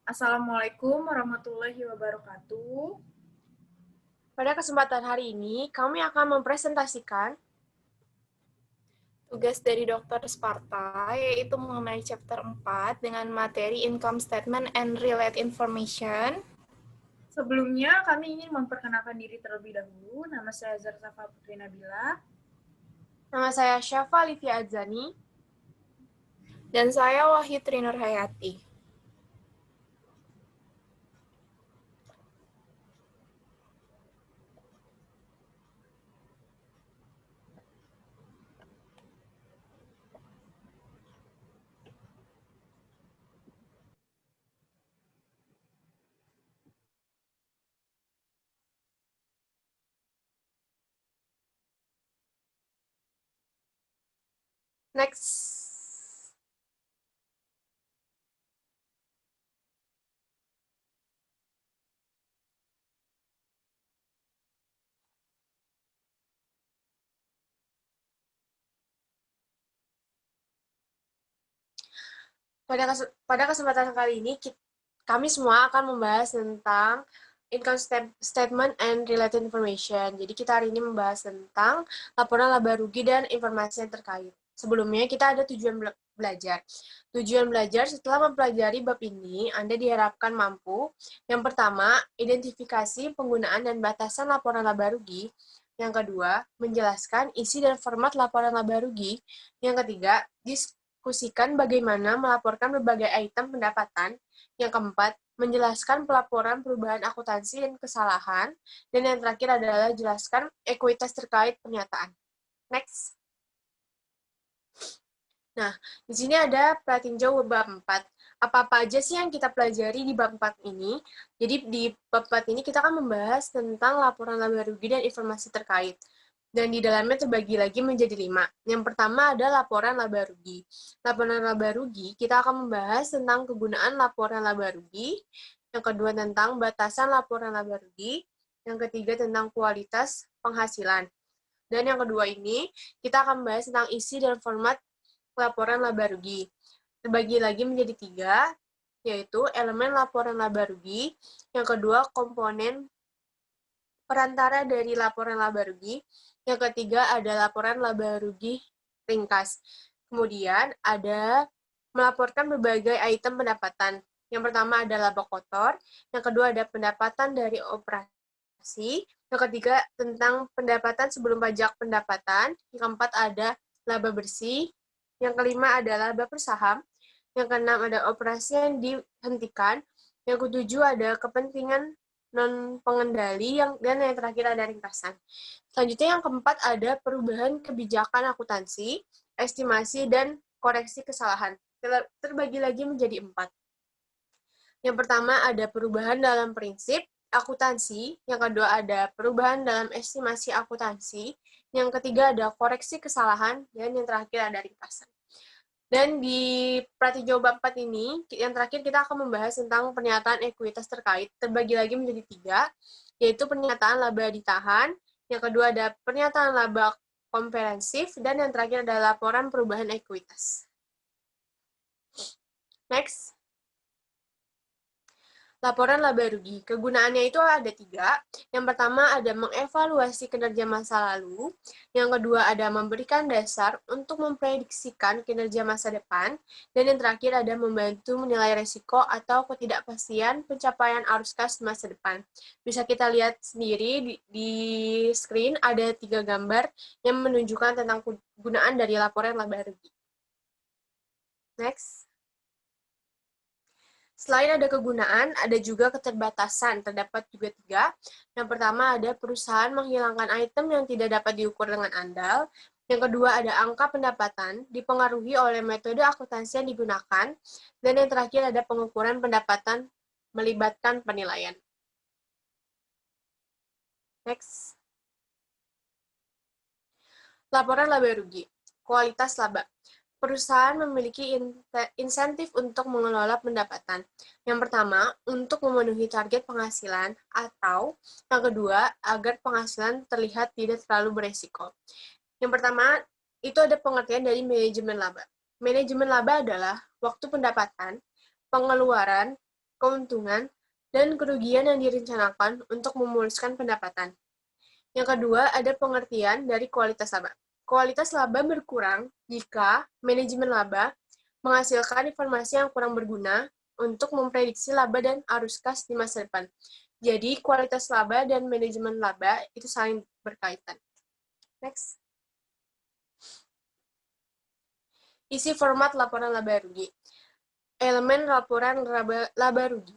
Assalamualaikum warahmatullahi wabarakatuh. Pada kesempatan hari ini, kami akan mempresentasikan tugas dari Dr. Sparta, yaitu mengenai chapter 4 dengan materi Income Statement and Related Information. Sebelumnya, kami ingin memperkenalkan diri terlebih dahulu. Nama saya Zarsafa Putri Nabila. Nama saya Syafa Livia Adzani. Dan saya Wahyu Trinur Hayati. Next. Pada kesempatan kali ini, kami semua akan membahas tentang Income Statement and Related Information. Jadi kita hari ini membahas tentang laporan laba rugi dan informasi yang terkait. Sebelumnya kita ada tujuan belajar. Tujuan belajar setelah mempelajari bab ini, Anda diharapkan mampu. Yang pertama, identifikasi penggunaan dan batasan laporan laba rugi. Yang kedua, menjelaskan isi dan format laporan laba rugi. Yang ketiga, diskusikan bagaimana melaporkan berbagai item pendapatan. Yang keempat, menjelaskan pelaporan perubahan akuntansi dan kesalahan. Dan yang terakhir adalah jelaskan ekuitas terkait pernyataan. Next. Nah, di sini ada pratinjau bab 4. Apa-apa aja sih yang kita pelajari di bab 4 ini? Jadi di bab 4 ini kita akan membahas tentang laporan laba rugi dan informasi terkait. Dan di dalamnya terbagi lagi menjadi 5. Yang pertama ada laporan laba rugi. Laporan laba rugi, kita akan membahas tentang kegunaan laporan laba rugi. Yang kedua tentang batasan laporan laba rugi. Yang ketiga tentang kualitas penghasilan. Dan yang kedua ini, kita akan membahas tentang isi dan format laporan laba rugi. Terbagi lagi menjadi 3, yaitu elemen laporan laba rugi. Yang kedua, komponen perantara dari laporan laba rugi. Yang ketiga ada laporan laba rugi ringkas. Kemudian ada melaporkan berbagai item pendapatan. Yang pertama ada laba kotor, yang kedua ada pendapatan dari operasi, yang ketiga tentang pendapatan sebelum pajak pendapatan, yang keempat ada laba bersih, yang kelima ada laba per saham, yang keenam ada operasi yang dihentikan, yang ketujuh ada kepentingan non-pengendali, dan yang terakhir ada ringkasan. Selanjutnya yang keempat ada perubahan kebijakan akuntansi, estimasi, dan koreksi kesalahan. Terbagi lagi menjadi 4. Yang pertama ada perubahan dalam prinsip akuntansi, yang kedua ada perubahan dalam estimasi akuntansi, yang ketiga ada koreksi kesalahan, dan yang terakhir ada ringkasan. Dan di pratinjau bab 4 ini, yang terakhir kita akan membahas tentang pernyataan ekuitas terkait, terbagi lagi menjadi 3, yaitu pernyataan laba ditahan, yang kedua ada pernyataan laba komprehensif, dan yang terakhir ada laporan perubahan ekuitas. Next. Laporan laba rugi. Kegunaannya itu ada 3. Yang pertama ada mengevaluasi kinerja masa lalu. Yang kedua ada memberikan dasar untuk memprediksikan kinerja masa depan. Dan yang terakhir ada membantu menilai risiko atau ketidakpastian pencapaian arus kas masa depan. Bisa kita lihat sendiri di screen ada 3 gambar yang menunjukkan tentang kegunaan dari laporan laba rugi. Next. Selain ada kegunaan, ada juga keterbatasan. Terdapat juga 3. Yang pertama ada perusahaan menghilangkan item yang tidak dapat diukur dengan andal. Yang kedua ada angka pendapatan dipengaruhi oleh metode akuntansi yang digunakan. Dan yang terakhir ada pengukuran pendapatan melibatkan penilaian. Next. Laporan laba rugi. Kualitas laba. Perusahaan memiliki insentif untuk mengelola pendapatan. Yang pertama, untuk memenuhi target penghasilan, atau yang kedua, agar penghasilan terlihat tidak terlalu beresiko. Yang pertama, itu ada pengertian dari manajemen laba. Manajemen laba adalah waktu pendapatan, pengeluaran, keuntungan, dan kerugian yang direncanakan untuk memuluskan pendapatan. Yang kedua, ada pengertian dari kualitas laba. Kualitas laba berkurang jika manajemen laba menghasilkan informasi yang kurang berguna untuk memprediksi laba dan arus kas di masa depan. Jadi, kualitas laba dan manajemen laba itu saling berkaitan. Next. Isi format laporan laba rugi. Elemen laporan laba rugi.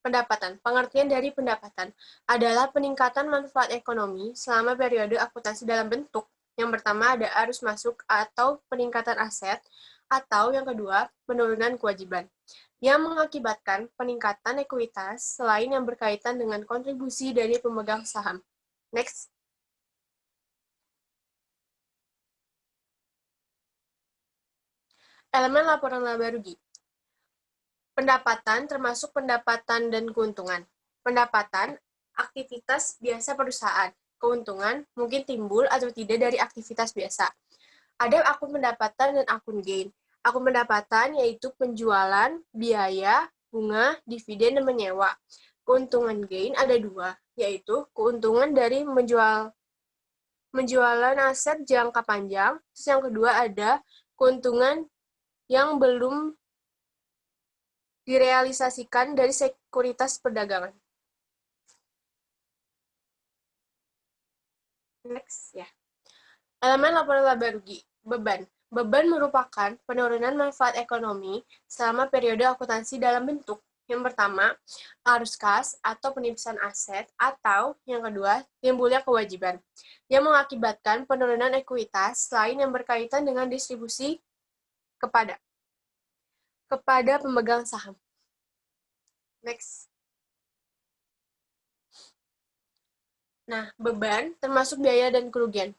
Pendapatan. Pengertian dari pendapatan adalah peningkatan manfaat ekonomi selama periode akuntansi dalam bentuk. Yang pertama ada arus masuk atau peningkatan aset, atau yang kedua penurunan kewajiban, yang mengakibatkan peningkatan ekuitas selain yang berkaitan dengan kontribusi dari pemegang saham. Next. Elemen laporan laba rugi. Pendapatan termasuk pendapatan dan keuntungan. Pendapatan, aktivitas biasa perusahaan. Keuntungan mungkin timbul atau tidak dari aktivitas biasa. Ada akun pendapatan dan akun gain. Akun pendapatan yaitu penjualan, biaya, bunga, dividen, dan menyewa. Keuntungan gain ada dua, yaitu keuntungan dari menjualan aset jangka panjang. Terus yang kedua ada keuntungan yang belum direalisasikan dari sekuritas perdagangan. Next, ya. Elemen laporan laba rugi. Beban. Beban merupakan penurunan manfaat ekonomi selama periode akuntansi dalam bentuk. Yang pertama, arus kas atau penipisan aset, atau yang kedua, timbulnya kewajiban, yang mengakibatkan penurunan ekuitas selain yang berkaitan dengan distribusi kepada pemegang saham. Next. Nah, beban termasuk biaya dan kerugian.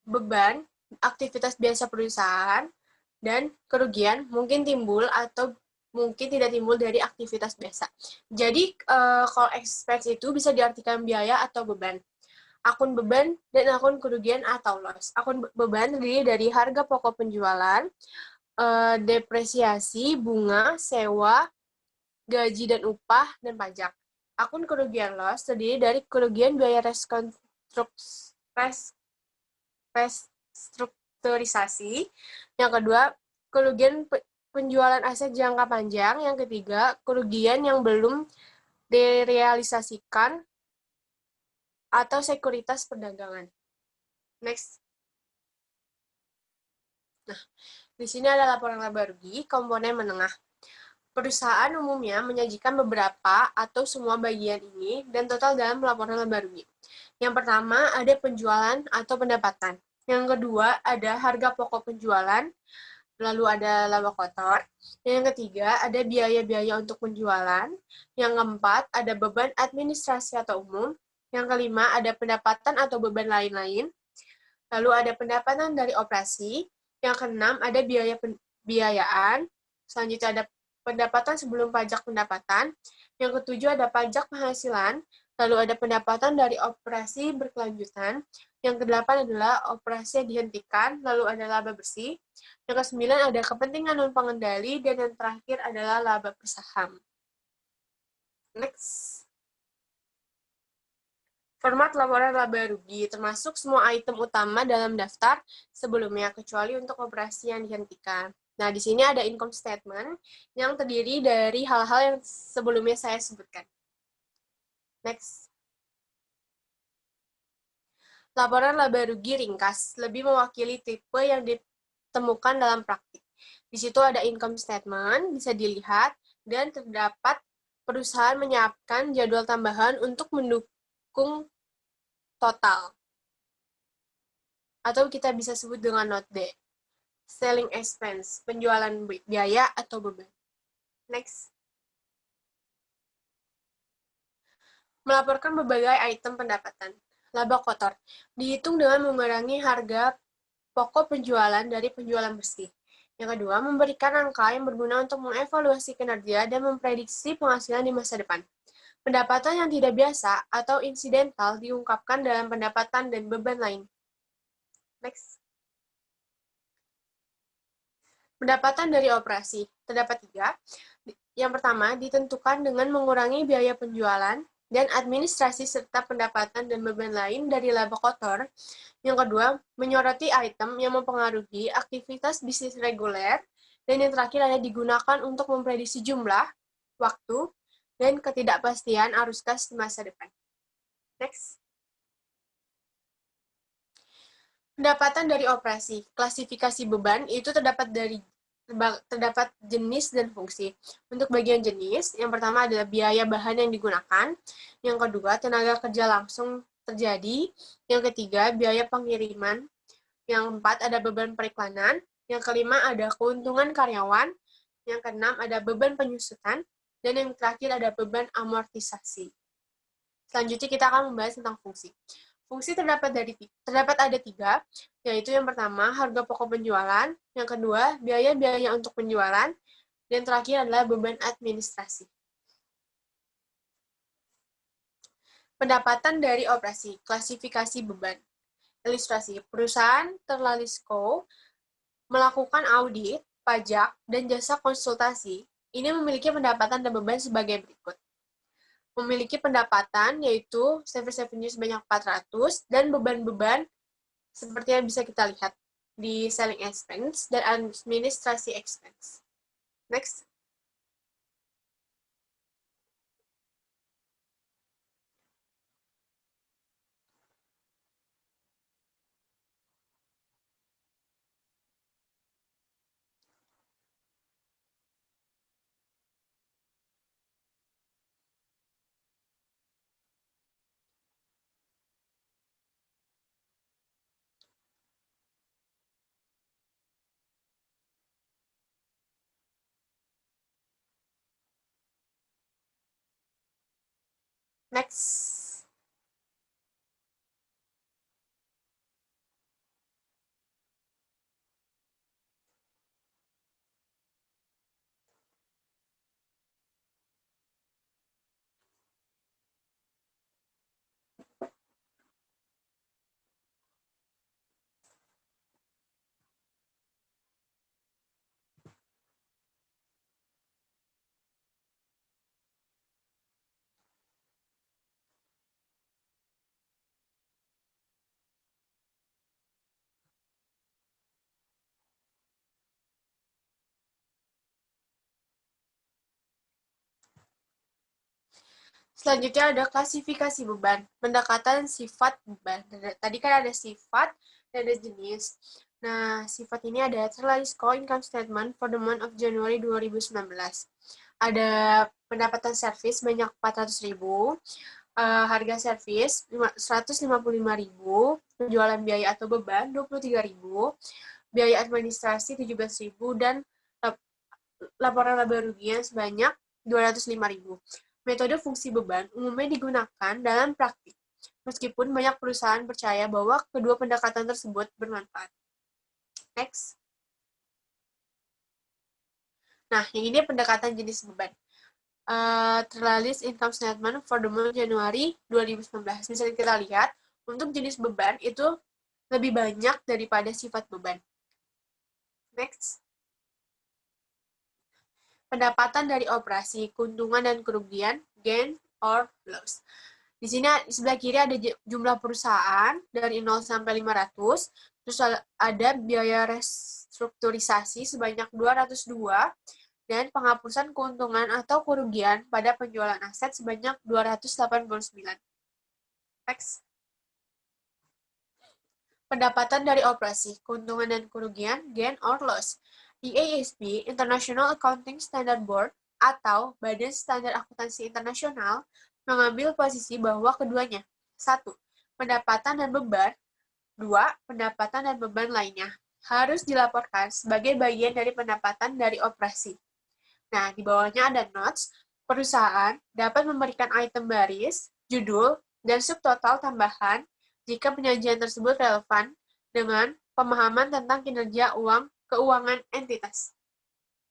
Beban, aktivitas biasa perusahaan, dan kerugian mungkin timbul atau mungkin tidak timbul dari aktivitas biasa. Jadi, kalau expense itu bisa diartikan biaya atau beban. Akun beban dan akun kerugian atau loss. Akun beban terdiri dari harga pokok penjualan, depresiasi, bunga, sewa, gaji dan upah, dan pajak. Akun kerugian loss terdiri dari kerugian biaya restrukturisasi. Yang kedua, kerugian penjualan aset jangka panjang. Yang ketiga, kerugian yang belum direalisasikan atau sekuritas perdagangan. Next. Nah, di sini ada laporan laba rugi komponen menengah. Perusahaan umumnya menyajikan beberapa atau semua bagian ini dan total dalam laporan laba rugi. Yang pertama ada penjualan atau pendapatan. Yang kedua ada harga pokok penjualan, lalu ada laba kotor. Yang ketiga ada biaya-biaya untuk penjualan. Yang keempat ada beban administrasi atau umum. Yang kelima ada pendapatan atau beban lain-lain. Lalu ada pendapatan dari operasi. Yang keenam ada biaya pembiayaan. Selanjutnya ada pendapatan sebelum pajak pendapatan. Yang ketujuh ada pajak penghasilan. Lalu ada pendapatan dari operasi berkelanjutan. Yang kedelapan adalah operasi yang dihentikan. Lalu ada laba bersih. Yang kesembilan ada kepentingan non-pengendali. Dan yang terakhir adalah laba per saham. Next. Format laporan laba rugi termasuk semua item utama dalam daftar sebelumnya, kecuali untuk operasi yang dihentikan. Nah, di sini ada income statement yang terdiri dari hal-hal yang sebelumnya saya sebutkan. Next. Laporan laba rugi ringkas lebih mewakili tipe yang ditemukan dalam praktik. Di situ ada income statement, bisa dilihat, dan terdapat perusahaan menyiapkan jadwal tambahan untuk mendukung total. Atau kita bisa sebut dengan note D. Selling expense, penjualan biaya atau beban. Next. Melaporkan berbagai item pendapatan. Laba kotor dihitung dengan mengurangi harga pokok penjualan dari penjualan bersih. Yang kedua, memberikan angka yang berguna untuk mengevaluasi kinerja dan memprediksi penghasilan di masa depan. Pendapatan yang tidak biasa atau insidental diungkapkan dalam pendapatan dan beban lain. Next. Pendapatan dari operasi. Terdapat 3. Yang pertama, ditentukan dengan mengurangi biaya penjualan dan administrasi serta pendapatan dan beban lain dari laba kotor. Yang kedua, menyoroti item yang mempengaruhi aktivitas bisnis reguler. Dan yang terakhir ada digunakan untuk memprediksi jumlah, waktu, dan ketidakpastian arus kas di masa depan. Next. Pendapatan dari operasi. Klasifikasi beban itu terdapat jenis dan fungsi. Untuk bagian jenis, yang pertama adalah biaya bahan yang digunakan. Yang kedua, tenaga kerja langsung terjadi. Yang ketiga, biaya pengiriman. Yang keempat, ada beban periklanan. Yang kelima, ada keuntungan karyawan. Yang keenam, ada beban penyusutan. Dan yang terakhir, ada beban amortisasi. Selanjutnya, kita akan membahas tentang fungsi. Fungsi terdapat ada 3, yaitu yang pertama, harga pokok penjualan, yang kedua, biaya-biaya untuk penjualan, dan terakhir adalah beban administrasi. Pendapatan dari operasi, klasifikasi beban. Ilustrasi, perusahaan Terlalisco melakukan audit, pajak, dan jasa konsultasi. Ini memiliki pendapatan dan beban sebagai berikut. Memiliki pendapatan yaitu service revenue sebanyak 400 dan beban-beban seperti yang bisa kita lihat di selling expense dan administrasi expense. Next. Next. Selanjutnya ada klasifikasi beban, pendekatan sifat beban. Tadi kan ada sifat dan ada jenis. Nah, sifat ini ada Terlalisco Income Statement for the month of January 2019. Ada pendapatan servis banyak 400.000, harga servis 155.000, penjualan biaya atau beban 23.000, biaya administrasi 17.000, dan laporan laba rugian sebanyak 205.000. Metode fungsi beban umumnya digunakan dalam praktik, meskipun banyak perusahaan percaya bahwa kedua pendekatan tersebut bermanfaat. Next. Nah, yang ini pendekatan jenis beban. Terlalis income statement for the month Januari 2019. Misalnya kita lihat, untuk jenis beban itu lebih banyak daripada sifat beban. Next. Pendapatan dari operasi, keuntungan dan kerugian, gain or loss. Di sini di sebelah kiri ada jumlah perusahaan dari 0 sampai 500, terus ada biaya restrukturisasi sebanyak 202, dan penghapusan keuntungan atau kerugian pada penjualan aset sebanyak 289. Next. Pendapatan dari operasi, keuntungan dan kerugian, gain or loss. IASB, International Accounting Standard Board, atau Badan Standar Akuntansi Internasional, mengambil posisi bahwa keduanya. 1. Pendapatan dan beban. 2. Pendapatan dan beban lainnya harus dilaporkan sebagai bagian dari pendapatan dari operasi. Nah, di bawahnya ada notes. Perusahaan dapat memberikan item baris, judul, dan subtotal tambahan jika penyajian tersebut relevan dengan pemahaman tentang kinerja keuangan entitas.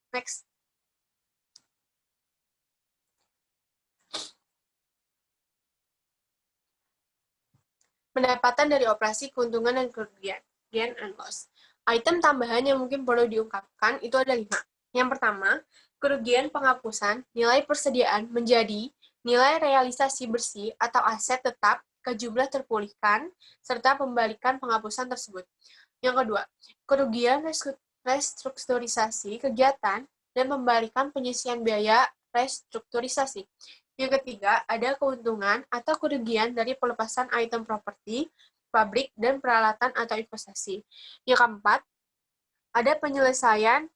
Next. Pendapatan dari operasi, keuntungan dan kerugian, gain and loss. Item tambahan yang mungkin perlu diungkapkan itu ada 5. Yang pertama, Kerugian penghapusan nilai persediaan menjadi nilai realisasi bersih atau aset tetap ke jumlah terpulihkan serta pembalikan penghapusan tersebut. Yang kedua, kerugian restrukturisasi kegiatan dan pembalikan penyisian biaya restrukturisasi. Yang ketiga, ada keuntungan atau kerugian dari pelepasan item properti, pabrik, dan peralatan atau investasi. Yang keempat, ada penyelesaian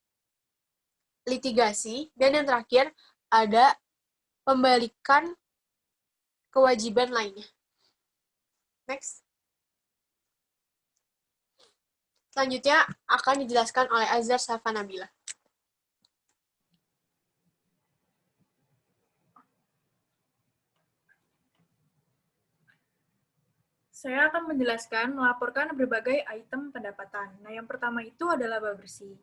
litigasi, dan yang terakhir ada pembalikan kewajiban lainnya. Next. Selanjutnya akan dijelaskan oleh Azhar Safa Nabila. Saya akan menjelaskan melaporkan berbagai item pendapatan. Nah, yang pertama itu adalah laba bersih.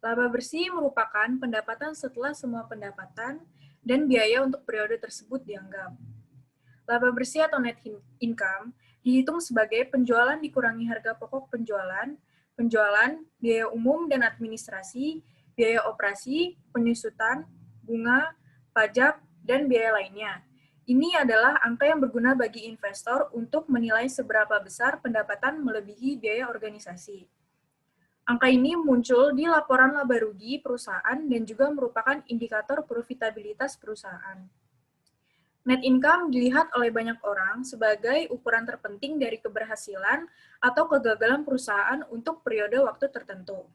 Laba bersih merupakan pendapatan setelah semua pendapatan dan biaya untuk periode tersebut dianggap. Laba bersih atau net income dihitung sebagai penjualan dikurangi harga pokok penjualan, biaya umum dan administrasi, biaya operasi, penyusutan, bunga, pajak, dan biaya lainnya. Ini adalah angka yang berguna bagi investor untuk menilai seberapa besar pendapatan melebihi biaya organisasi. Angka ini muncul di laporan laba rugi perusahaan dan juga merupakan indikator profitabilitas perusahaan. Net income dilihat oleh banyak orang sebagai ukuran terpenting dari keberhasilan atau kegagalan perusahaan untuk periode waktu tertentu.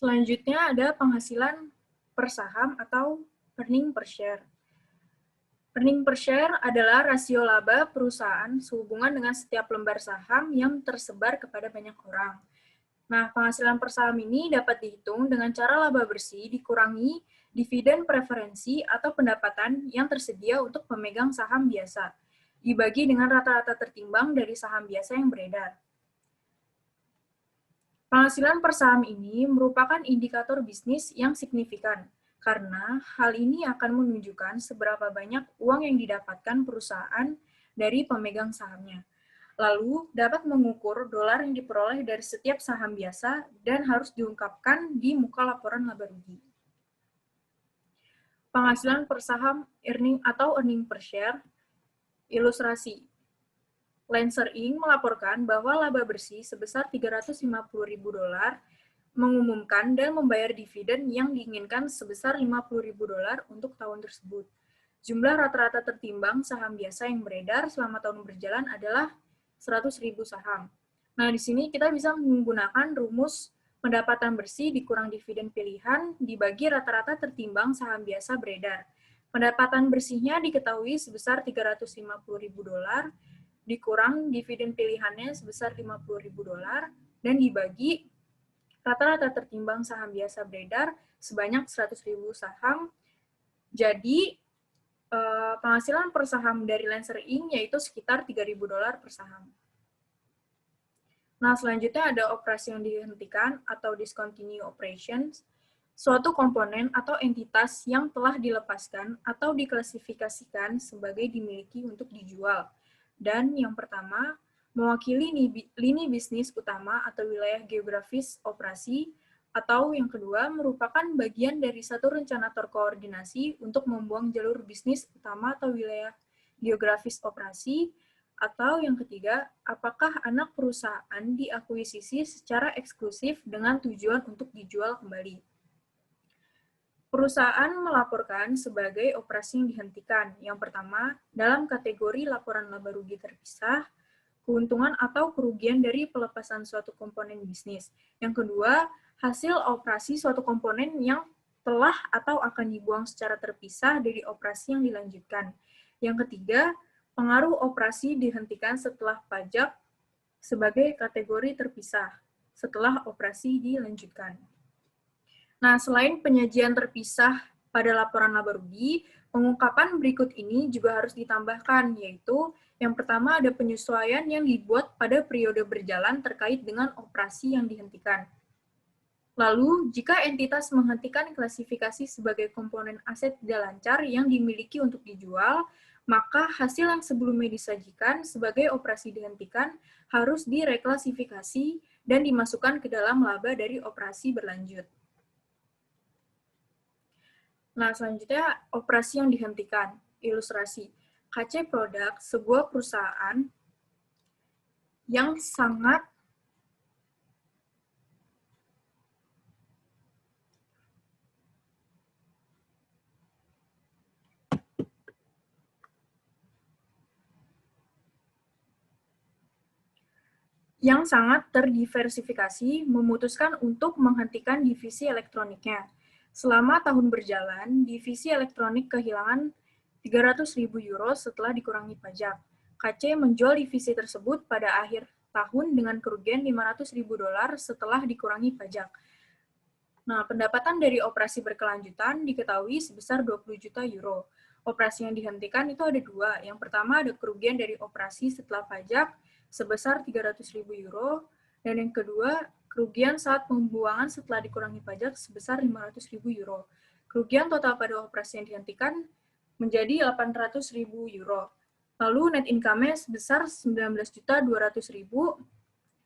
Selanjutnya ada penghasilan per saham atau earning per share. Earning per share adalah rasio laba perusahaan sehubungan dengan setiap lembar saham yang tersebar kepada banyak orang. Nah, penghasilan per saham ini dapat dihitung dengan cara laba bersih dikurangi dividen preferensi atau pendapatan yang tersedia untuk pemegang saham biasa, dibagi dengan rata-rata tertimbang dari saham biasa yang beredar. Penghasilan per saham ini merupakan indikator bisnis yang signifikan, karena hal ini akan menunjukkan seberapa banyak uang yang didapatkan perusahaan dari pemegang sahamnya. Lalu, dapat mengukur dolar yang diperoleh dari setiap saham biasa dan harus diungkapkan di muka laporan laba rugi. Penghasilan per saham earning atau earning per share, ilustrasi. Lancer Inc. melaporkan bahwa laba bersih sebesar $350.000 mengumumkan dan membayar dividen yang diinginkan sebesar $50.000 untuk tahun tersebut. Jumlah rata-rata tertimbang saham biasa yang beredar selama tahun berjalan adalah 100.000 saham. Nah, di sini kita bisa menggunakan rumus pendapatan bersih dikurang dividen pilihan dibagi rata-rata tertimbang saham biasa beredar. Pendapatan bersihnya diketahui sebesar $350.000 dikurang dividen pilihannya sebesar $50.000 dan dibagi rata-rata tertimbang saham biasa beredar sebanyak 100.000 saham. Jadi, penghasilan per saham dari Lancer Inc. yaitu sekitar $3.000 per saham. Nah, selanjutnya ada operasi yang dihentikan atau discontinue operations, suatu komponen atau entitas yang telah dilepaskan atau diklasifikasikan sebagai dimiliki untuk dijual. Dan yang pertama, mewakili lini bisnis utama atau wilayah geografis operasi, atau yang kedua, merupakan bagian dari satu rencana terkoordinasi untuk membuang jalur bisnis utama atau wilayah geografis operasi, atau yang ketiga, apakah anak perusahaan diakuisisi secara eksklusif dengan tujuan untuk dijual kembali. Perusahaan melaporkan sebagai operasi yang dihentikan. Yang pertama, dalam kategori laporan laba rugi terpisah, keuntungan atau kerugian dari pelepasan suatu komponen bisnis. Yang kedua, hasil operasi suatu komponen yang telah atau akan dibuang secara terpisah dari operasi yang dilanjutkan. Yang ketiga, pengaruh operasi dihentikan setelah pajak sebagai kategori terpisah. setelah operasi dilanjutkan. Nah, selain penyajian terpisah pada laporan laba rugi, pengungkapan berikut ini juga harus ditambahkan, yaitu yang pertama ada penyesuaian yang dibuat pada periode berjalan terkait dengan operasi yang dihentikan. Lalu, jika entitas menghentikan klasifikasi sebagai komponen aset tidak lancar yang dimiliki untuk dijual, maka hasil yang sebelumnya disajikan sebagai operasi dihentikan harus direklasifikasi dan dimasukkan ke dalam laba dari operasi berlanjut. Nah, selanjutnya operasi yang dihentikan. Ilustrasi. KC Produk, sebuah perusahaan yang sangat terdiversifikasi memutuskan untuk menghentikan divisi elektroniknya. Selama tahun berjalan, divisi elektronik kehilangan 300.000 euro setelah dikurangi pajak. KC menjual divisi tersebut pada akhir tahun dengan kerugian 500.000 dolar setelah dikurangi pajak. Nah, pendapatan dari operasi berkelanjutan diketahui sebesar 20 juta euro. Operasi yang dihentikan itu ada dua. Yang pertama ada kerugian dari operasi setelah pajak sebesar 300.000 euro, dan yang kedua, kerugian saat pembuangan setelah dikurangi pajak sebesar 500.000 euro. Kerugian total pada operasi yang dihentikan menjadi 800.000 euro. Lalu net income-nya sebesar 19.200.000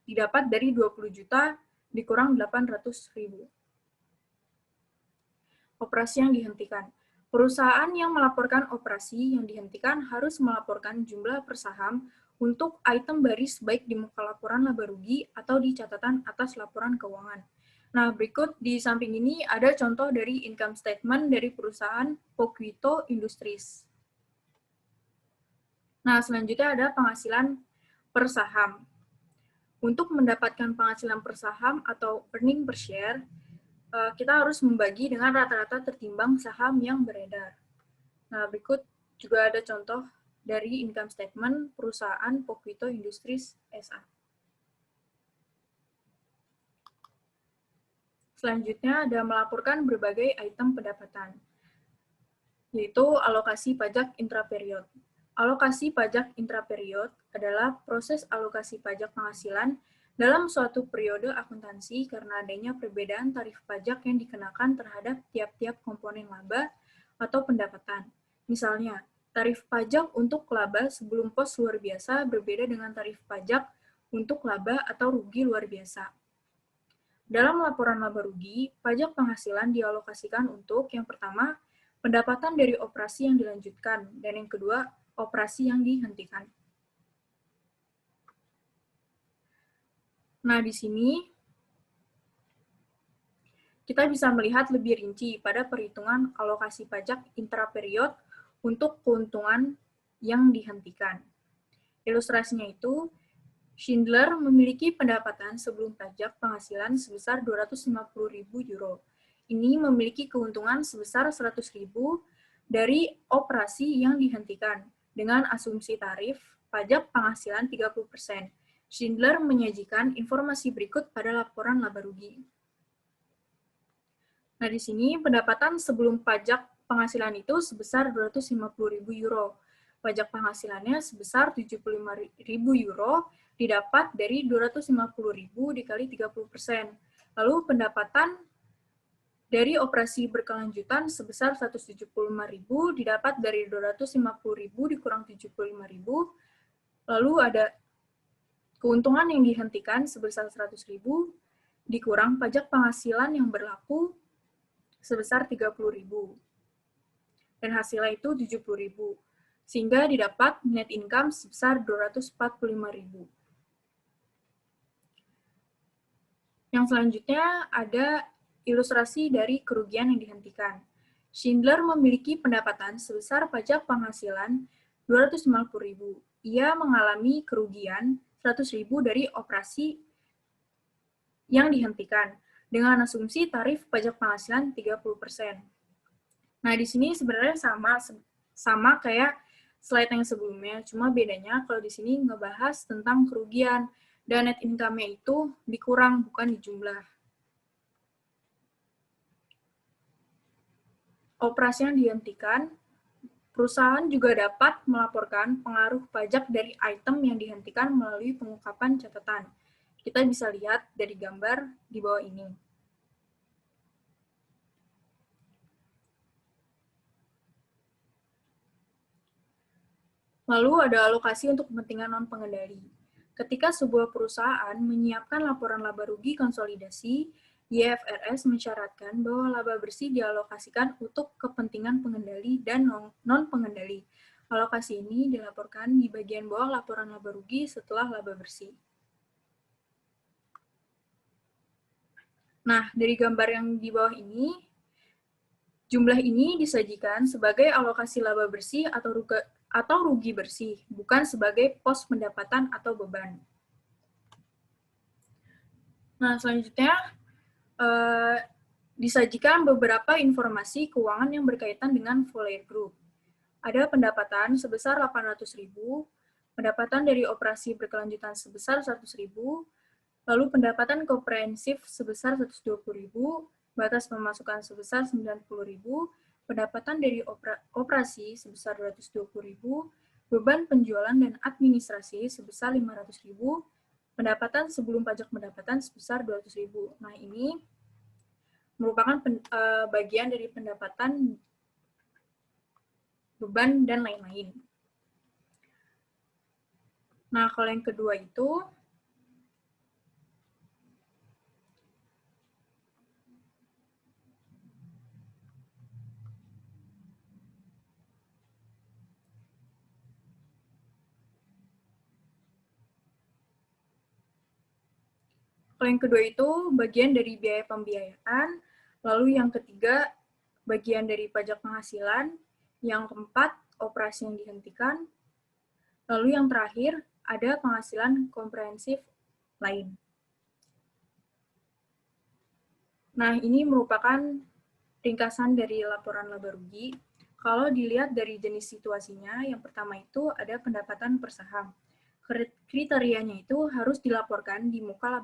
didapat dari 20 juta dikurang 800.000. Operasi yang dihentikan. Perusahaan yang melaporkan operasi yang dihentikan harus melaporkan jumlah per saham untuk item baris baik di muka laporan laba rugi atau di catatan atas laporan keuangan. Nah, berikut di samping ini ada contoh dari income statement dari perusahaan Poquito Industries. Nah, selanjutnya ada penghasilan per saham. Untuk mendapatkan penghasilan per saham atau earning per share, kita harus membagi dengan rata-rata tertimbang saham yang beredar. Nah, berikut juga ada contoh dari income statement perusahaan Poquito Industries SA. Selanjutnya ada melaporkan berbagai item pendapatan, yaitu alokasi pajak intraperiod. Alokasi pajak intraperiod adalah proses alokasi pajak penghasilan dalam suatu periode akuntansi karena adanya perbedaan tarif pajak yang dikenakan terhadap tiap-tiap komponen laba atau pendapatan. Misalnya, tarif pajak untuk laba sebelum pos luar biasa berbeda dengan tarif pajak untuk laba atau rugi luar biasa. Dalam laporan laba rugi, pajak penghasilan dialokasikan untuk yang pertama, pendapatan dari operasi yang dilanjutkan, dan yang kedua, operasi yang dihentikan. Nah, di sini kita bisa melihat lebih rinci pada perhitungan alokasi pajak intraperiod untuk keuntungan yang dihentikan. Ilustrasinya itu, Schindler memiliki pendapatan sebelum pajak penghasilan sebesar 250.000 euro. Ini memiliki keuntungan sebesar 100.000 dari operasi yang dihentikan dengan asumsi tarif pajak penghasilan 30%. Schindler menyajikan informasi berikut pada laporan laba rugi. Nah, di sini pendapatan sebelum pajak penghasilan itu sebesar 250.000 euro. Pajak penghasilannya sebesar 75.000 euro didapat dari 250.000 dikali 30%. Lalu pendapatan dari operasi berkelanjutan sebesar 175.000 didapat dari 250.000 dikurang 75.000. Lalu ada keuntungan yang dihentikan sebesar 100.000 dikurang pajak penghasilan yang berlaku sebesar 30.000. Dan hasilnya itu 70.000. Sehingga didapat net income sebesar 245.000. Yang selanjutnya ada ilustrasi dari kerugian yang dihentikan. Schindler memiliki pendapatan sebesar pajak penghasilan 250.000. Ia mengalami kerugian 100.000 dari operasi yang dihentikan dengan asumsi tarif pajak penghasilan 30%. Nah, di sini sebenarnya sama kayak slide yang sebelumnya, cuma bedanya kalau di sini ngebahas tentang kerugian. dan net income-nya itu dikurang, bukan dijumlah. Operasi yang dihentikan, perusahaan juga dapat melaporkan pengaruh pajak dari item yang dihentikan melalui pengungkapan catatan. Kita bisa lihat dari gambar di bawah ini. Lalu ada alokasi untuk kepentingan non-pengendali. Ketika sebuah perusahaan menyiapkan laporan laba rugi konsolidasi, IFRS mensyaratkan bahwa laba bersih dialokasikan untuk kepentingan pengendali dan non-pengendali. Alokasi ini dilaporkan di bagian bawah laporan laba rugi setelah laba bersih. Nah, dari gambar yang di bawah ini, jumlah ini disajikan sebagai alokasi laba bersih atau rugi bersih, bukan sebagai pos pendapatan atau beban. Nah, selanjutnya disajikan beberapa informasi keuangan yang berkaitan dengan Volley Group. Ada pendapatan sebesar 800.000, pendapatan dari operasi berkelanjutan sebesar 100.000, lalu pendapatan komprehensif sebesar 120.000, batas pemasukan sebesar 90.000, pendapatan dari operasi sebesar 220.000, beban penjualan dan administrasi sebesar 500.000, pendapatan sebelum pajak pendapatan sebesar 200.000. Nah, ini merupakan bagian dari pendapatan, beban, dan lain-lain. Nah, kalau yang kedua itu, bagian dari biaya pembiayaan, lalu yang ketiga bagian dari pajak penghasilan, yang keempat operasi yang dihentikan, lalu yang terakhir ada penghasilan komprehensif lain. Nah, ini merupakan ringkasan dari laporan laba rugi. Kalau dilihat dari jenis situasinya, yang pertama itu ada pendapatan per saham. Kriterianya itu harus dilaporkan di muka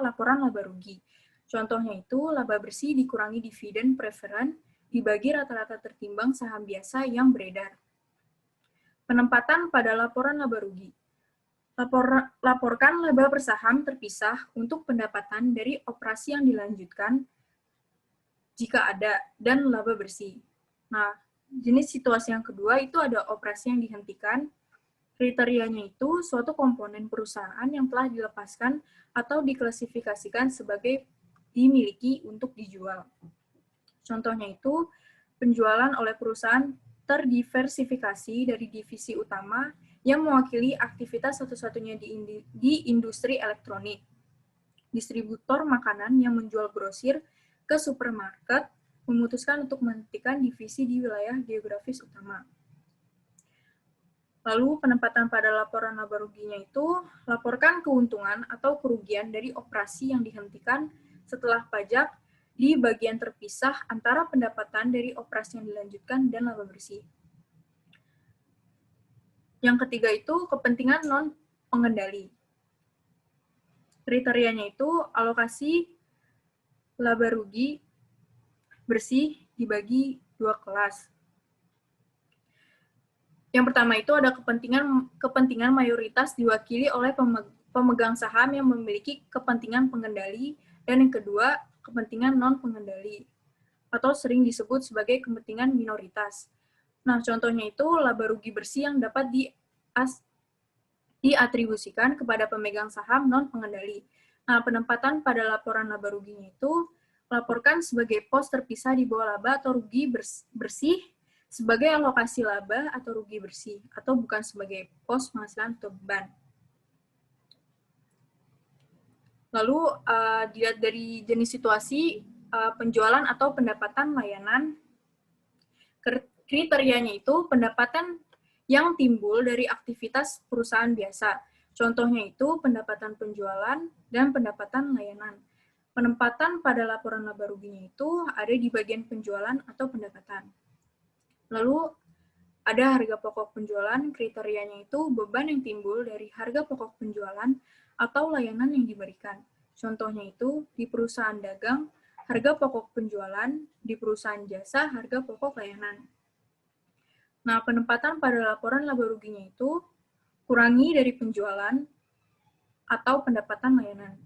laporan laba rugi. Contohnya itu laba bersih dikurangi dividen preferen dibagi rata-rata tertimbang saham biasa yang beredar. Penempatan pada laporan laba rugi. Laporkan laba per saham terpisah untuk pendapatan dari operasi yang dilanjutkan jika ada, dan laba bersih. Nah, jenis situasi yang kedua itu ada operasi yang dihentikan. Kriterianya itu suatu komponen perusahaan yang telah dilepaskan atau diklasifikasikan sebagai dimiliki untuk dijual. Contohnya itu penjualan oleh perusahaan terdiversifikasi dari divisi utama yang mewakili aktivitas satu-satunya di industri elektronik. Distributor makanan yang menjual grosir ke supermarket memutuskan untuk menghentikan divisi di wilayah geografis utama. Lalu penempatan pada laporan laba ruginya itu, laporkan keuntungan atau kerugian dari operasi yang dihentikan setelah pajak di bagian terpisah antara pendapatan dari operasi yang dilanjutkan dan laba bersih. Yang ketiga itu kepentingan non-pengendali. Kriterianya itu alokasi laba rugi bersih dibagi dua kelas. Yang pertama itu ada kepentingan mayoritas diwakili oleh pemegang saham yang memiliki kepentingan pengendali, dan yang kedua kepentingan non-pengendali atau sering disebut sebagai kepentingan minoritas. Nah, contohnya itu laba rugi bersih yang dapat diatribusikan kepada pemegang saham non-pengendali. Nah, penempatan pada laporan laba ruginya itu laporkan sebagai pos terpisah di bawah laba atau rugi bersih sebagai alokasi laba atau rugi bersih, atau bukan sebagai pos penghasilan atau beban. Lalu, dilihat dari jenis situasi, penjualan atau pendapatan layanan, kriterianya itu pendapatan yang timbul dari aktivitas perusahaan biasa. Contohnya itu pendapatan penjualan dan pendapatan layanan. Penempatan pada laporan laba ruginya itu ada di bagian penjualan atau pendapatan. Lalu Ada harga pokok penjualan, kriterianya itu beban yang timbul dari harga pokok penjualan atau layanan yang diberikan. Contohnya itu di perusahaan dagang, harga pokok penjualan, di perusahaan jasa, harga pokok layanan. Nah, penempatan pada laporan laba ruginya itu kurangi dari penjualan atau pendapatan layanan.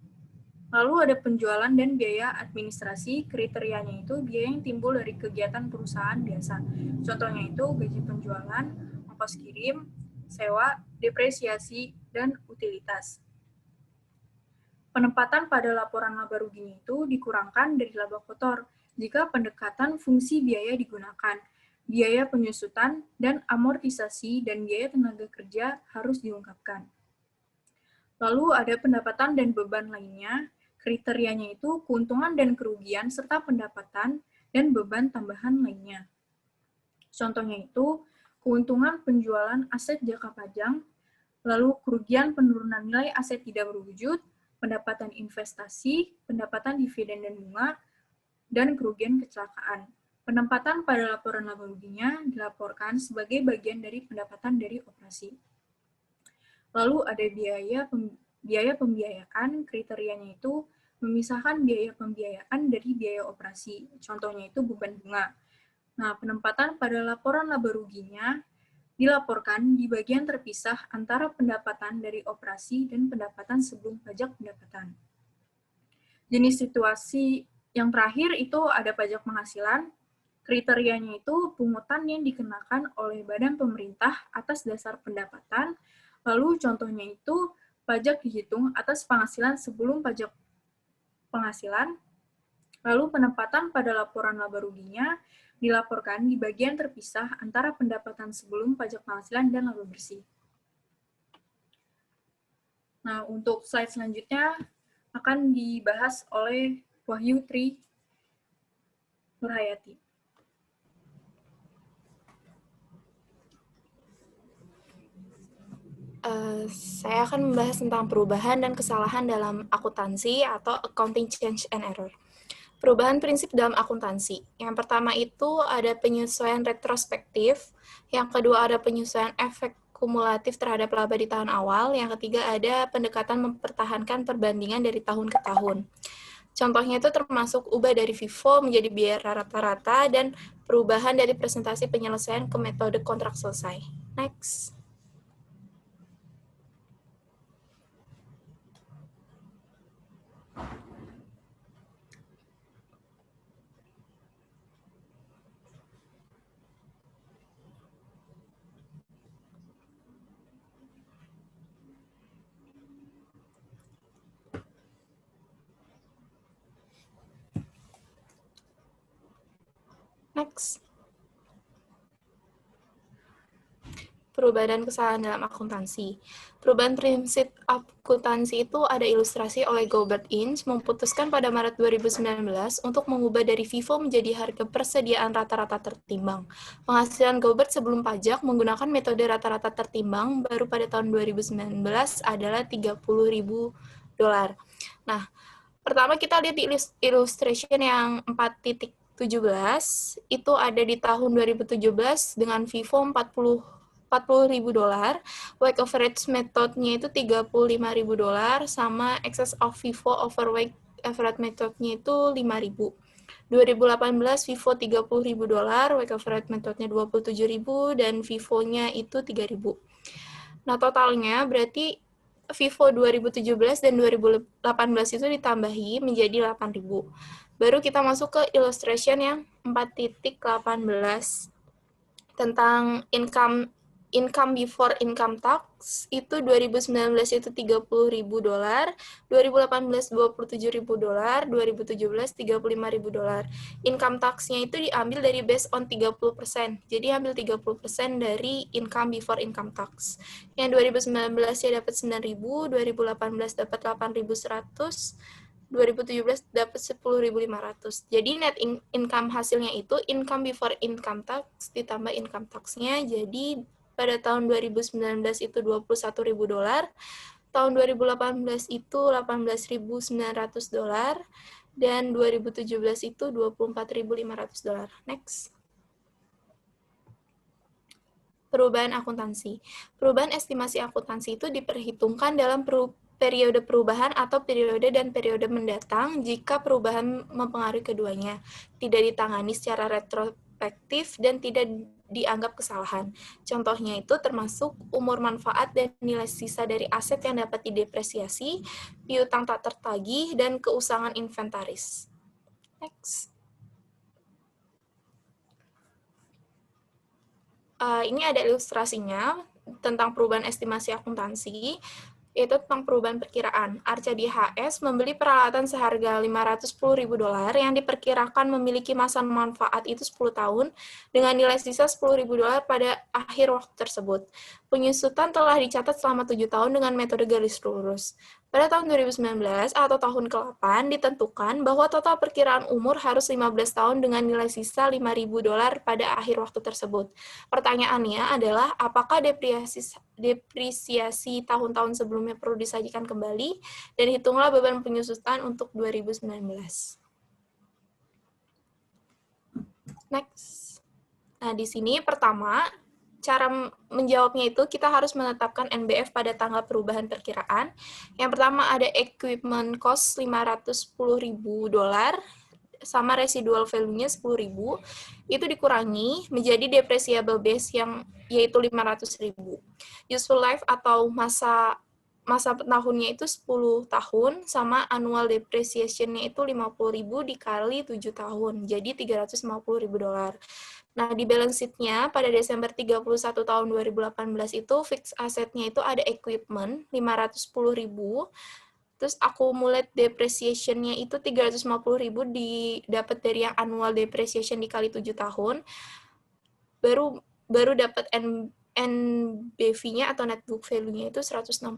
Lalu ada penjualan dan biaya administrasi, kriterianya itu biaya yang timbul dari kegiatan perusahaan biasa. Contohnya itu gaji penjualan, ongkos kirim, sewa, depresiasi, dan utilitas. Penempatan pada laporan laba ruginya itu dikurangkan dari laba kotor jika pendekatan fungsi biaya digunakan. Biaya penyusutan dan amortisasi dan biaya tenaga kerja harus diungkapkan. Lalu ada pendapatan dan beban lainnya. Kriterianya itu keuntungan dan kerugian serta pendapatan dan beban tambahan lainnya. Contohnya itu keuntungan penjualan aset jangka panjang, lalu kerugian penurunan nilai aset tidak berwujud, pendapatan investasi, pendapatan dividen dan bunga, dan kerugian kecelakaan. Penempatan pada laporan laba ruginya dilaporkan sebagai bagian dari pendapatan dari operasi. Lalu ada biaya pembiayaan, kriterianya itu memisahkan biaya pembiayaan dari biaya operasi. Contohnya itu beban bunga. Nah, penempatan pada laporan laba ruginya dilaporkan di bagian terpisah antara pendapatan dari operasi dan pendapatan sebelum pajak pendapatan. Jenis situasi yang terakhir itu ada pajak penghasilan. Kriterianya itu pungutan yang dikenakan oleh badan pemerintah atas dasar pendapatan. Lalu contohnya itu pajak dihitung atas penghasilan sebelum pajak penghasilan. Lalu penempatan pada laporan laba ruginya dilaporkan di bagian terpisah antara pendapatan sebelum pajak penghasilan dan laba bersih. Nah, untuk slide selanjutnya akan dibahas oleh Wahyu Tri Nurhayati. Saya akan membahas tentang perubahan dan kesalahan dalam akuntansi atau accounting change and error. Perubahan prinsip dalam akuntansi. Yang pertama itu ada penyesuaian retrospektif, yang kedua ada penyesuaian efek kumulatif terhadap laba di tahun awal, yang ketiga ada pendekatan mempertahankan perbandingan dari tahun ke tahun. Contohnya itu termasuk ubah dari FIFO menjadi biaya rata-rata dan perubahan dari presentasi penyelesaian ke metode kontrak selesai. Next. Next. Perubahan dan kesalahan dalam akuntansi. Perubahan prinsip akuntansi itu ada ilustrasi oleh Gilbert Inge memutuskan pada Maret 2019 untuk mengubah dari FIFO menjadi harga persediaan rata-rata tertimbang. Penghasilan Gilbert sebelum pajak menggunakan metode rata-rata tertimbang baru pada tahun 2019 adalah $30.000. Nah, pertama kita lihat di illustration yang 4.17 itu ada di tahun 2017 dengan FIFO $40.000, weight average metode-nya itu $35.000, sama excess of FIFO over weight average metode-nya itu $5.000. 2018 FIFO $30.000, weight average metode-nya $27.000, dan FIFO-nya itu $3.000. Nah, totalnya berarti FIFO 2017 dan 2018 itu ditambahi menjadi 8.000. Baru kita masuk ke illustration yang 4.18 tentang income before income tax. Itu 2019 itu $30.000, 2018 $27.000, 2017 $35.000. Income tax-nya itu diambil dari based on 30%. Jadi ambil 30% dari income before income tax. Yang 2019 ya dapat 9.000, 2018 dapat 8.100, 2017 dapat 10.500. Jadi net income hasilnya itu income before income tax ditambah income tax-nya. Jadi pada tahun 2019 itu $21.000, tahun 2018 itu $18.900, dan 2017 itu $24.500. Next. Perubahan akuntansi. Perubahan estimasi akuntansi itu diperhitungkan dalam periode perubahan atau periode dan periode mendatang jika perubahan mempengaruhi keduanya, tidak ditangani secara retrospektif dan tidak dianggap kesalahan. Contohnya itu termasuk umur manfaat dan nilai sisa dari aset yang dapat didepresiasi, piutang tak tertagih, dan keusangan inventaris. Next. Ini ada ilustrasinya tentang perubahan estimasi akuntansi, yaitu tentang perubahan perkiraan. Arca DHS membeli peralatan seharga $510.000 yang diperkirakan memiliki masa manfaat itu 10 tahun dengan nilai sisa $10.000 pada akhir waktu tersebut. Penyusutan telah dicatat selama 7 tahun dengan metode garis lurus. Pada tahun 2019 atau tahun ke-8 ditentukan bahwa total perkiraan umur harus 15 tahun dengan nilai sisa $5.000 pada akhir waktu tersebut. Pertanyaannya adalah apakah depresiasi tahun-tahun sebelumnya perlu disajikan kembali dan hitunglah beban penyusutan untuk 2019. Next. Nah, di sini pertama cara menjawabnya itu kita harus menetapkan NBF pada tanggal perubahan perkiraan. Yang pertama ada equipment cost $510.000 sama residual value-nya 10.000 itu dikurangi menjadi depreciable base yang yaitu 500.000. Useful life atau masa tahunnya itu 10 tahun sama annual depreciation-nya itu 50.000 dikali 7 tahun. Jadi $350.000. Nah, di balance sheet-nya pada Desember 31 tahun 2018 itu fixed asset-nya itu ada equipment 510.000. Terus accumulate depreciation-nya itu 350.000 didapat dari yang annual depreciation dikali 7 tahun. Baru dapat NBV-nya atau net book value-nya itu $160.000.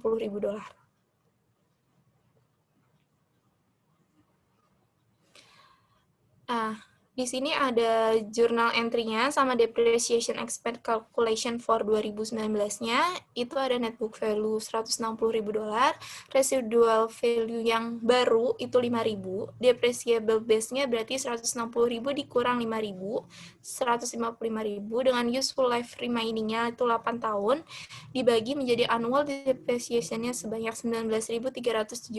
Nah, di sini ada journal entry-nya sama depreciation expense calculation for 2019-nya. Itu ada net book value $160.000, residual value yang baru itu 5.000, depreciable base-nya berarti 160.000 dikurang 5.000, 155.000 dengan useful life remaining-nya itu 8 tahun, dibagi menjadi annual depreciation-nya sebanyak $19.375.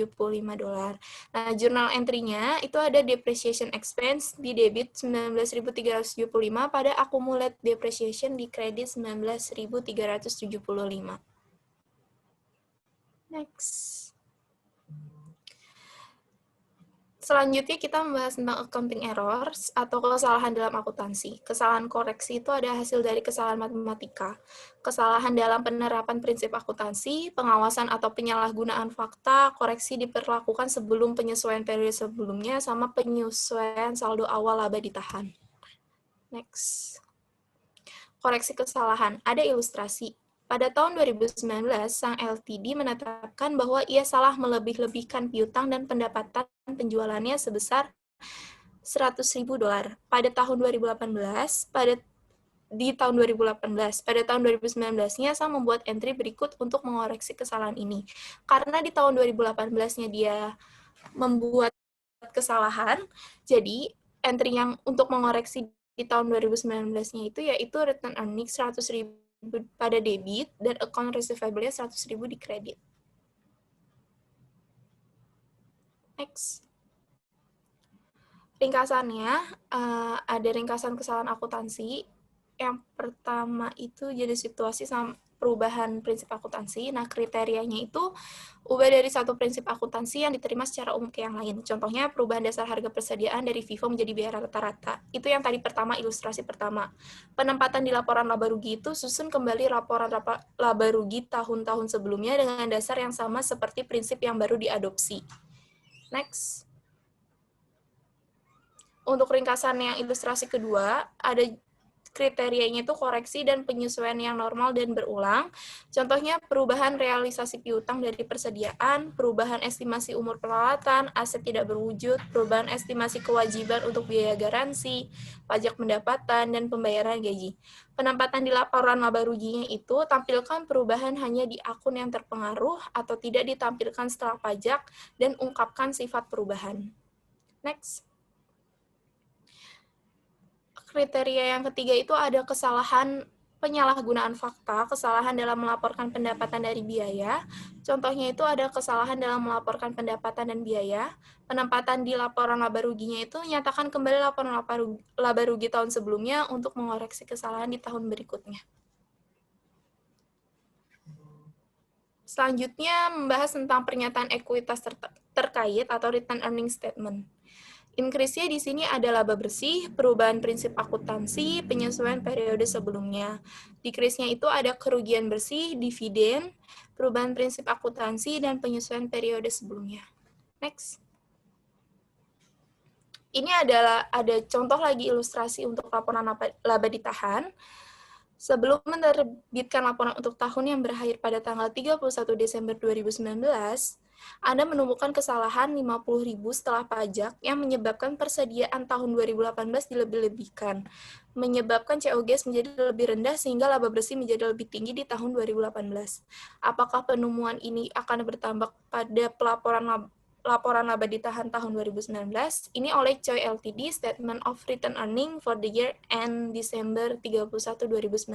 Nah, journal entry-nya itu ada depreciation expense di debit 19.375 pada accumulate depreciation di kredit 19.375. Next. Selanjutnya kita membahas tentang accounting errors atau kesalahan dalam akuntansi. Kesalahan koreksi itu ada hasil dari kesalahan matematika. Kesalahan dalam penerapan prinsip akuntansi, pengawasan atau penyalahgunaan fakta, koreksi diperlakukan sebelum penyesuaian periode sebelumnya, sama penyesuaian saldo awal laba ditahan. Next. Koreksi kesalahan. Ada ilustrasi. Pada tahun 2019, sang LTD menetapkan bahwa ia salah melebih-lebihkan piutang dan pendapatan penjualannya sebesar $100.000. Pada tahun 2018, pada tahun 2019-nya, sang membuat entry berikut untuk mengoreksi kesalahan ini. Karena di tahun 2018-nya dia membuat kesalahan, jadi entry yang untuk mengoreksi di tahun 2019-nya itu yaitu return earnings 100.000 pada debit dan account receivable-nya 100.000 di kredit. Next. Ringkasannya, ada ringkasan kesalahan akuntansi. Yang pertama itu jenis situasi sama perubahan prinsip akuntansi. Nah, kriterianya itu ubah dari satu prinsip akuntansi yang diterima secara umum ke yang lain. Contohnya, perubahan dasar harga persediaan dari FIFO menjadi biaya rata-rata. Itu yang tadi pertama, ilustrasi pertama. Penempatan di laporan laba rugi itu susun kembali laporan laba rugi tahun-tahun sebelumnya dengan dasar yang sama seperti prinsip yang baru diadopsi. Next. Untuk ringkasan yang ilustrasi kedua, ada kriterianya itu koreksi dan penyesuaian yang normal dan berulang. Contohnya perubahan realisasi piutang dari persediaan, perubahan estimasi umur peralatan, aset tidak berwujud, perubahan estimasi kewajiban untuk biaya garansi, pajak pendapatan, dan pembayaran gaji. Penempatan di laporan laba ruginya itu tampilkan perubahan hanya di akun yang terpengaruh atau tidak ditampilkan setelah pajak dan ungkapkan sifat perubahan. Next. Kriteria yang ketiga itu ada kesalahan penyalahgunaan fakta, kesalahan dalam melaporkan pendapatan dari biaya. Contohnya itu ada kesalahan dalam melaporkan pendapatan dan biaya, penempatan di laporan laba ruginya itu menyatakan kembali laporan laba rugi tahun sebelumnya untuk mengoreksi kesalahan di tahun berikutnya. Selanjutnya membahas tentang pernyataan ekuitas terkait atau return earning statement. Increase-nya di sini ada laba bersih, perubahan prinsip akuntansi, penyesuaian periode sebelumnya. Decrease-nya itu ada kerugian bersih, dividen, perubahan prinsip akuntansi, dan penyesuaian periode sebelumnya. Next. Ini adalah ada contoh lagi ilustrasi untuk laporan laba ditahan. Sebelum menerbitkan laporan untuk tahun yang berakhir pada tanggal 31 Desember 2019, Anda menemukan kesalahan 50.000 setelah pajak yang menyebabkan persediaan tahun 2018 dilebih-lebihkan, menyebabkan COGS menjadi lebih rendah sehingga laba bersih menjadi lebih tinggi di tahun 2018. Apakah penemuan ini akan bertambah pada laporan laba ditahan tahun 2019? Ini oleh Choi Ltd, Statement of Return Earning for the year end Desember 31 2019.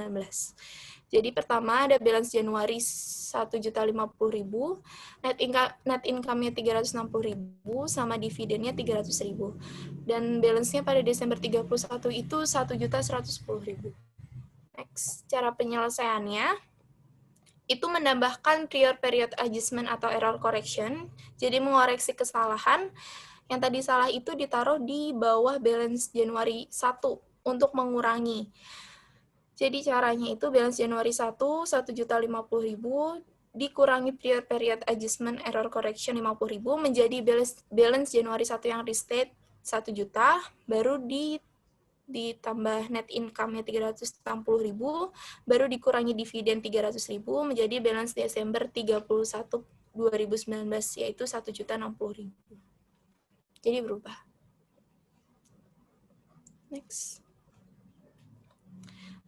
Jadi pertama ada balance Januari 1.050.000, net income-nya 360.000 sama dividennya 300.000. Dan balance-nya pada Desember 31 itu 1.110.000. Next, cara penyelesaiannya itu menambahkan prior period adjustment atau error correction. Jadi mengoreksi kesalahan yang tadi salah itu ditaruh di bawah balance Januari 1 untuk mengurangi. Jadi caranya itu balance Januari 1, 1.050.000 dikurangi prior period adjustment error correction 50.000 menjadi balance Januari 1 yang restate 1 juta, baru ditambah net income-nya 360.000, baru dikurangi dividen 300.000 menjadi balance Desember 31 2019 yaitu 1.060.000. Jadi berubah. Next.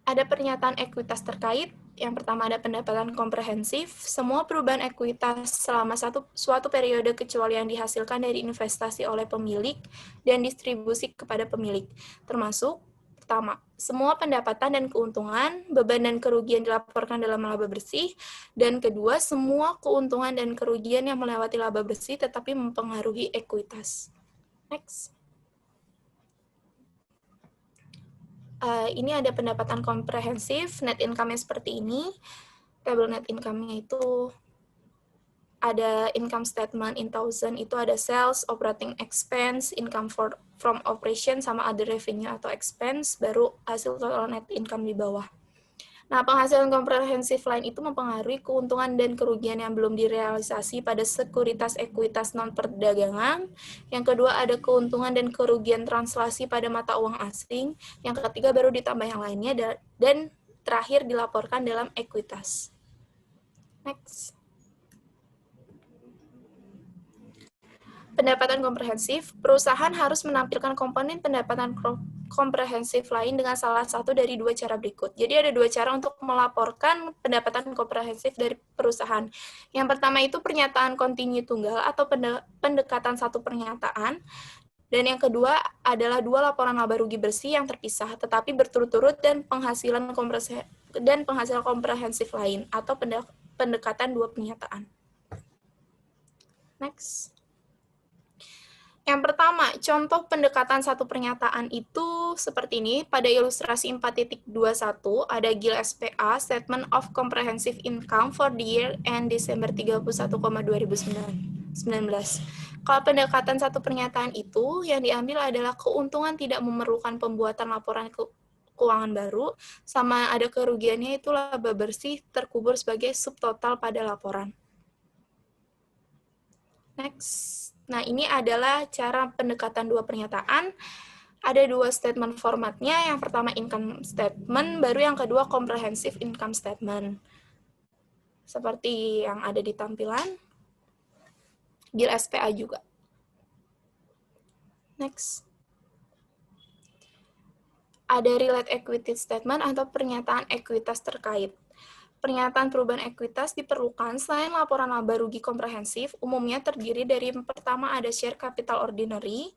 Ada pernyataan ekuitas terkait. Yang pertama ada pendapatan komprehensif. Semua perubahan ekuitas selama suatu periode kecuali yang dihasilkan dari investasi oleh pemilik dan distribusi kepada pemilik. Termasuk, pertama, semua pendapatan dan keuntungan, beban dan kerugian dilaporkan dalam laba bersih. Dan kedua, semua keuntungan dan kerugian yang melewati laba bersih tetapi mempengaruhi ekuitas. Next. Ini ada pendapatan komprehensif, net income-nya seperti ini. Tabel net income-nya itu ada income statement in thousand, itu ada sales, operating expense, income from operation, sama other revenue atau expense, baru hasil total net income di bawah. Nah, penghasilan komprehensif lain itu mempengaruhi keuntungan dan kerugian yang belum direalisasi pada sekuritas ekuitas non-perdagangan. Yang kedua, ada keuntungan dan kerugian translasi pada mata uang asing. Yang ketiga, baru ditambah yang lainnya. Dan terakhir, dilaporkan dalam ekuitas. Next. Pendapatan komprehensif, perusahaan harus menampilkan komponen pendapatan komprehensif lain dengan salah satu dari dua cara berikut. Jadi ada dua cara untuk melaporkan pendapatan komprehensif dari perusahaan. Yang pertama itu pernyataan kontinu tunggal atau pendekatan satu pernyataan. Dan yang kedua adalah dua laporan laba rugi bersih yang terpisah, tetapi berturut-turut dan penghasilan komprehensif lain atau pendekatan dua pernyataan. Next. Yang pertama, contoh pendekatan satu pernyataan itu seperti ini. Pada ilustrasi 4.21 ada GIL SPA, Statement of Comprehensive Income for the year end Desember 31,2019. Kalau pendekatan satu pernyataan itu, yang diambil adalah keuntungan tidak memerlukan pembuatan laporan keuangan baru, sama ada kerugiannya itu laba bersih terkubur sebagai subtotal pada laporan. Next. Nah, ini adalah cara pendekatan dua pernyataan. Ada dua statement formatnya. Yang pertama income statement, baru yang kedua comprehensive income statement. Seperti yang ada di tampilan. GIL SPA juga. Next. Ada relate equity statement atau pernyataan ekuitas terkait. Pernyataan perubahan ekuitas diperlukan selain laporan laba rugi komprehensif, umumnya terdiri dari yang pertama ada share capital ordinary,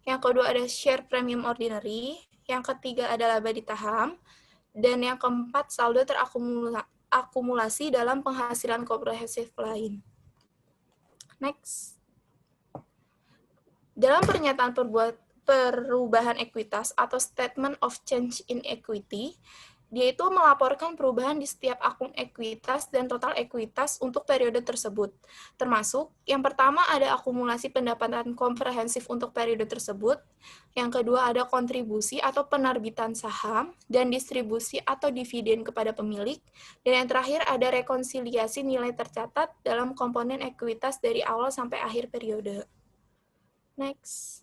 yang kedua ada share premium ordinary, yang ketiga ada laba ditahan, Dan yang keempat, saldo terakumulasi dalam penghasilan komprehensif lain. Next. Dalam pernyataan perubahan ekuitas atau statement of change in equity, dia itu melaporkan perubahan di setiap akun ekuitas dan total ekuitas untuk periode tersebut. Termasuk, yang pertama ada akumulasi pendapatan komprehensif untuk periode tersebut, yang kedua ada kontribusi atau penerbitan saham, dan distribusi atau dividen kepada pemilik, dan yang terakhir ada rekonsiliasi nilai tercatat dalam komponen ekuitas dari awal sampai akhir periode. Next.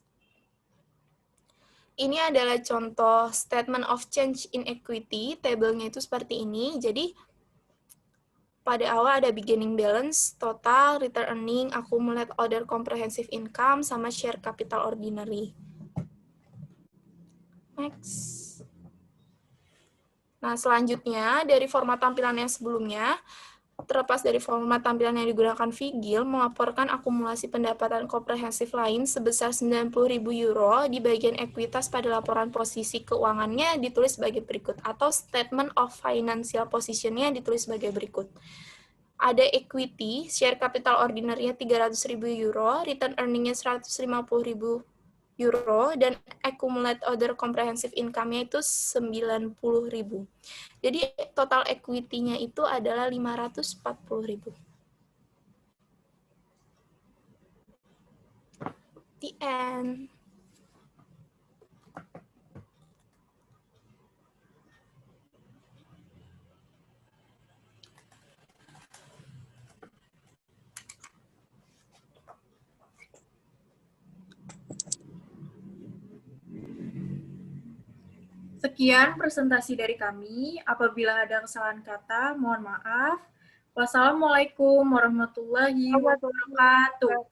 Ini adalah contoh statement of change in equity. Tabelnya itu seperti ini. Jadi, pada awal ada beginning balance, total, return earning, accumulate other comprehensive income, sama share capital ordinary. Next. Nah, selanjutnya, dari format tampilan yang sebelumnya, terlepas dari format tampilan yang digunakan Vigil, melaporkan akumulasi pendapatan komprehensif lain sebesar 90.000 euro di bagian ekuitas pada laporan posisi keuangannya ditulis sebagai berikut, atau statement of financial position-nya ditulis sebagai berikut. Ada equity, share capital ordinary-nya 300.000 euro, return earning-nya 150.000 euro, dan accumulate other comprehensive income-nya itu 90.000. Jadi total equity-nya itu adalah 540.000. The end. Sekian presentasi dari kami. Apabila ada kesalahan kata, mohon maaf. Wassalamualaikum warahmatullahi wabarakatuh.